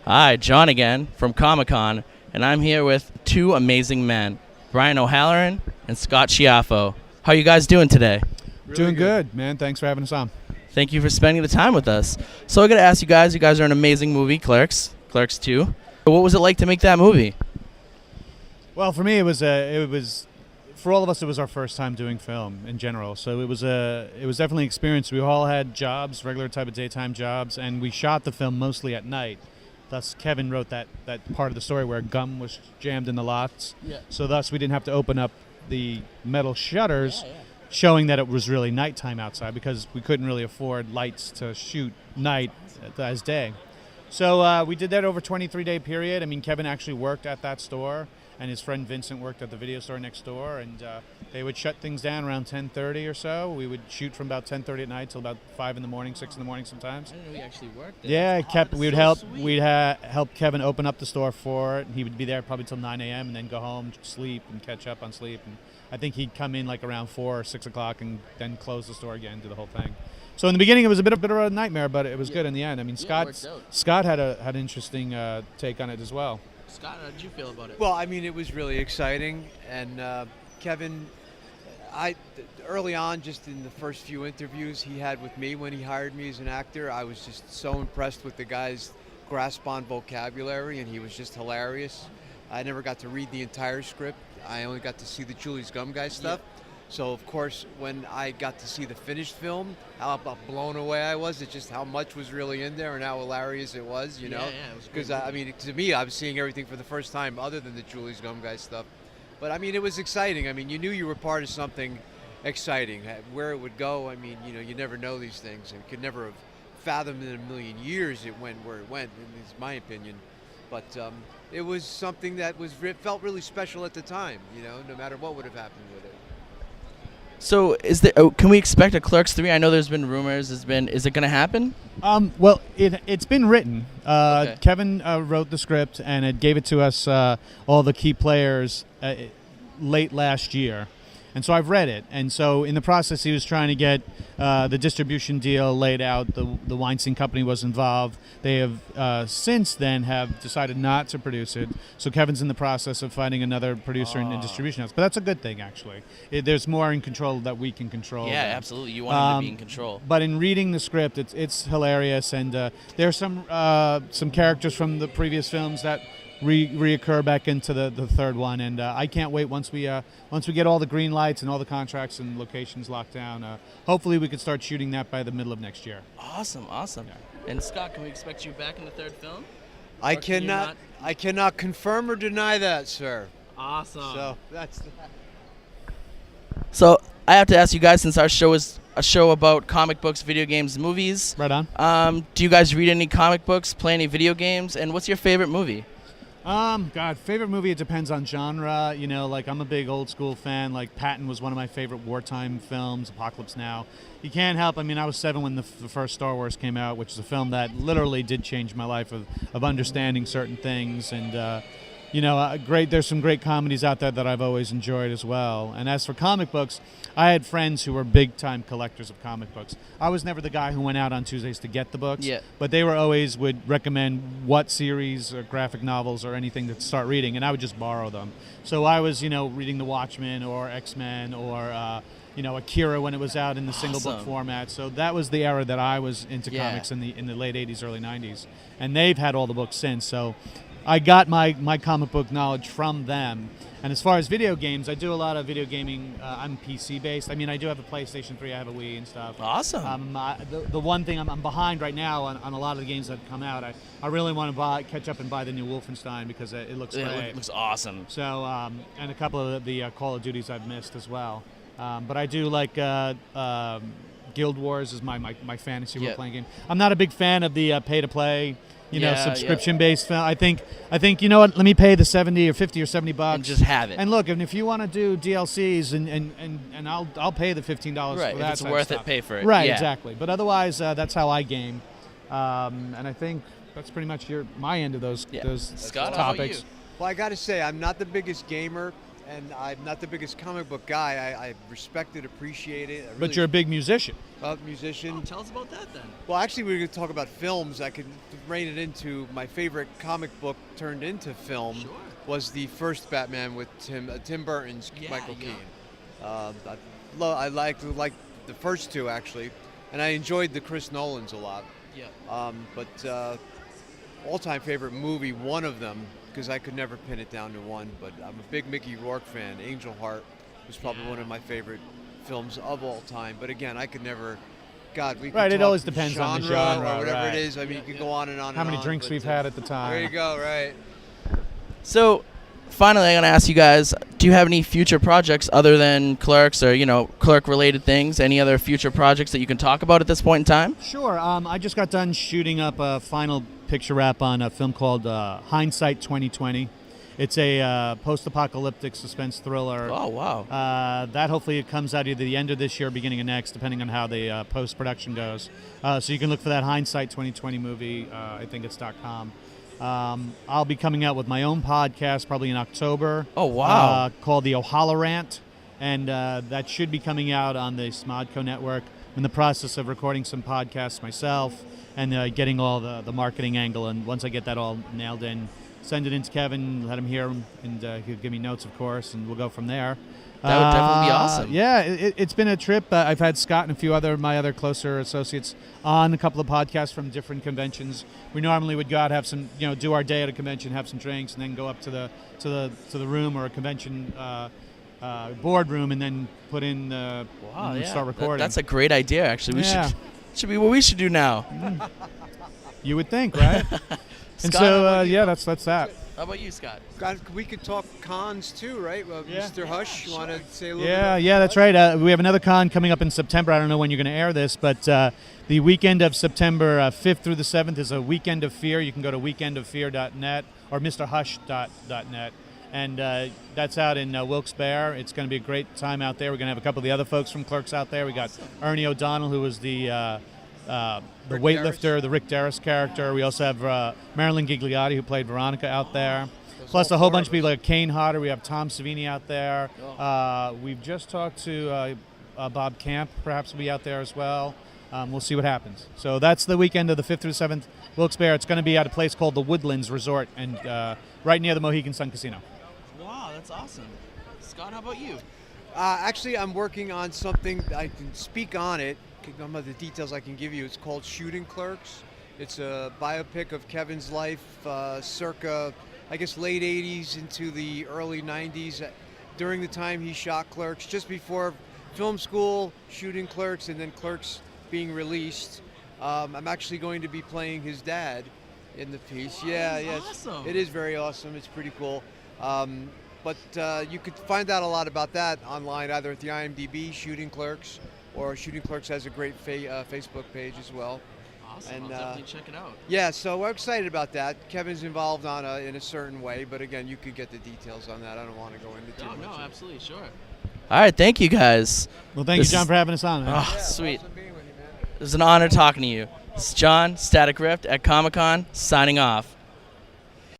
Hi, John again from Comiconn, and I'm here with two amazing men, Brian O'Halloran and Scott Schiaffo. How are you guys doing today? Doing good, man. Thanks for having us on. Thank you for spending the time with us. So I got to ask you guys are an amazing movie, Clerks 2. What was it like to make that movie? Well, for me, it was for all of us, it was our first time doing film in general. So it was definitely an experience. We all had jobs, regular type of daytime jobs, and we shot the film mostly at night. Thus, Kevin wrote that part of the story where gum was jammed in the lots. Yeah. So thus, we didn't have to open up the metal shutters, showing that it was really nighttime outside because we couldn't really afford lights to shoot night as day. So we did that over a 23-day period. I mean, Kevin actually worked at that store, and his friend Vincent worked at the video store next door, and they would shut things down around 10:30 or so. We would shoot from about 10:30 at night till about 5 in the morning, 6 in the morning sometimes. I didn't know he actually worked there. Yeah, we'd help Kevin open up the store for it. He would be there probably till 9 a.m. and then go home, sleep, and catch up on sleep. And I think he'd come in like around 4 or 6 o'clock and then close the store again, do the whole thing. So in the beginning, it was a bit of a nightmare, but it was good in the end. I mean, Scott had an interesting take on it as well. Scott, how did you feel about it? Well, I mean, it was really exciting, and Kevin, early on, just in the first few interviews he had with me when he hired me as an actor, I was just so impressed with the guy's grasp on vocabulary, and he was just hilarious. I never got to read the entire script. I only got to see the Julie's Gum Guy stuff. Yeah. So, of course, when I got to see the finished film, how blown away I was at just how much was really in there and how hilarious it was, you know? Yeah, it was because, I mean, to me, I was seeing everything for the first time other than the Julie's Gum Guy stuff. But, I mean, it was exciting. I mean, you knew you were part of something exciting. Where it would go, I mean, you know, you never know these things. And could never have fathomed in a million years it went where it went, is my opinion. But it was something that felt really special at the time, you know, no matter what would have happened with it. So, can we expect a Clerks 3? I know there's been rumors. Is it going to happen? Well, it's been written. Okay. Kevin wrote the script, and it gave it to us, all the key players, late last year. And so I've read it. And so in the process, he was trying to get the distribution deal laid out. The Weinstein Company was involved. They have since then have decided not to produce it. So Kevin's in the process of finding another producer and distribution house. But that's a good thing, actually. There's more in control that we can control. Yeah, absolutely. You want him to be in control. But in reading the script, it's hilarious. And there are some characters from the previous films that reoccur back into the third one, and I can't wait once we get all the green lights and all the contracts and locations locked down. Hopefully, we could start shooting that by the middle of next year. Awesome. Yeah. And Scott, can we expect you back in the third film? I cannot confirm or deny that, sir. Awesome. So that's that. So I have to ask you guys, since our show is a show about comic books, video games, movies. Right on. Do you guys read any comic books, play any video games, and what's your favorite movie? Favorite movie, it depends on genre. You know, like I'm a big old school fan. Like Patton was one of my favorite wartime films, Apocalypse Now. You can't help, I mean, I was 7 when the first Star Wars came out, which is a film that literally did change my life of understanding certain things. And, there's some great comedies out there that I've always enjoyed as well. And as for comic books, I had friends who were big-time collectors of comic books. I was never the guy who went out on Tuesdays to get the books, but they would recommend what series or graphic novels or anything to start reading, and I would just borrow them. So I was, reading The Watchmen or X-Men or, Akira when it was out in the single book format. So that was the era that I was into comics in the late 80s, early 90s. And they've had all the books since, so I got my comic book knowledge from them. And as far as video games, I do a lot of video gaming. I'm PC based. I mean, I do have a PlayStation 3, I have a Wii and stuff. Awesome. The one thing I'm behind right now on a lot of the games that have come out, I really want to catch up and buy the new Wolfenstein because it looks great. It looks awesome. So, and a couple of the Call of Duties I've missed as well. But I do like Guild Wars is my fantasy role-playing game. I'm not a big fan of the pay-to-play, subscription-based film. I think you know what? Let me pay the $70 or $50 or $70 and just have it. And look, and if you want to do DLCs, and I'll pay the $15 right, for that. If it's worth it, pay for it. Right, exactly. But otherwise, that's how I game, and I think that's pretty much my end of those Scott, topics. how about you? Well, I got to say, I'm not the biggest gamer, and I'm not the biggest comic book guy. I respect it, appreciate it. But you're a big musician. Musician. Oh, tell us about that then. Well, actually, we're going to talk about films. I could rein it into my favorite comic book turned into film. Sure. Was the first Batman with Tim Burton's Michael Keaton. I like the first two actually, and I enjoyed the Chris Nolans a lot. Yeah. But all-time favorite movie, one of them, because I could never pin it down to one. But I'm a big Mickey Rourke fan. Angel Heart was probably one of my favorite films of all time. But again, I could never. God, we could Right, it talk always depends on the genre, or whatever right. it is. I mean, you could go on and on. How and many on, drinks but, we've had at the time. There you go. Right. So, finally, I'm going to ask you guys, do you have any future projects other than Clerks or, clerk-related things? Any other future projects that you can talk about at this point in time? Sure. I just got done shooting up a final picture wrap on a film called Hindsight 2020. It's a post-apocalyptic suspense thriller. Oh, wow. That hopefully it comes out either the end of this year or beginning of next, depending on how the post-production goes. So you can look for that Hindsight 2020 movie. I think it's .com. I'll be coming out with my own podcast probably in October. Oh, wow. Called the Ohala Rant, and that should be coming out on the Smodco network. I'm in the process of recording some podcasts myself and getting all the marketing angle, and once I get that all nailed in, send it in to Kevin, let him hear them, and he'll give me notes, of course, and we'll go from there. That would definitely be awesome. Yeah, it's been a trip. I've had Scott and a few my other closer associates on a couple of podcasts from different conventions. We normally would go out, have some, do our day at a convention, have some drinks, and then go up to the room or a convention boardroom, and then put in and start recording. That's a great idea, actually. Yeah. Should be what we should do now. You would think, right? And Scott, so, that's that. How about you, Scott? God, we could talk cons too, right? Well, Yeah. Mr. Hush, you want to say a little bit? Yeah, that's right. We have another con coming up in September. I don't know when you're going to air this, but the weekend of September 5th through the 7th is a Weekend of Fear. You can go to weekendoffear.net or mrhush.net. And that's out in Wilkes-Barre. It's going to be a great time out there. We're going to have a couple of the other folks from Clerks out there. We got Ernie O'Donnell, who was the weightlifter, the Rick Derris character. We also have Marilyn Gigliotti, who played Veronica, out there. Plus a whole bunch of people like Kane Hodder. We have Tom Savini out there. We've just talked to Bob Camp. Perhaps will be out there as well. We'll see what happens. So that's the weekend of the 5th through 7th, Wilkes-Barre. It's going to be at a place called the Woodlands Resort, and right near the Mohegan Sun Casino. Wow, that's awesome. Scott, how about you? Actually, I'm working on something. I can speak on it. Some of the details I can give you. It's called Shooting Clerks. It's a biopic of Kevin's life circa, I guess, late 80s into the early 90s. During the time he shot Clerks, just before film school, shooting Clerks, and then Clerks being released. I'm actually going to be playing his dad in the piece. Awesome. It is very awesome. It's pretty cool. But you could find out a lot about that online, either at the IMDb, Shooting Clerks, or Shooting Clerks has a great Facebook page as well. Awesome. And, I'll definitely check it out. Yeah, so we're excited about that. Kevin's involved in a certain way, but again, you could get the details on that. I don't want to go into too much. No, absolutely, sure. All right, thank you guys. Well, thank you, John, for having us on. Man. Oh, Yeah, sweet. awesome being with you, man. It was an honor talking to you. This is John, Static Rift at Comic-Con, signing off.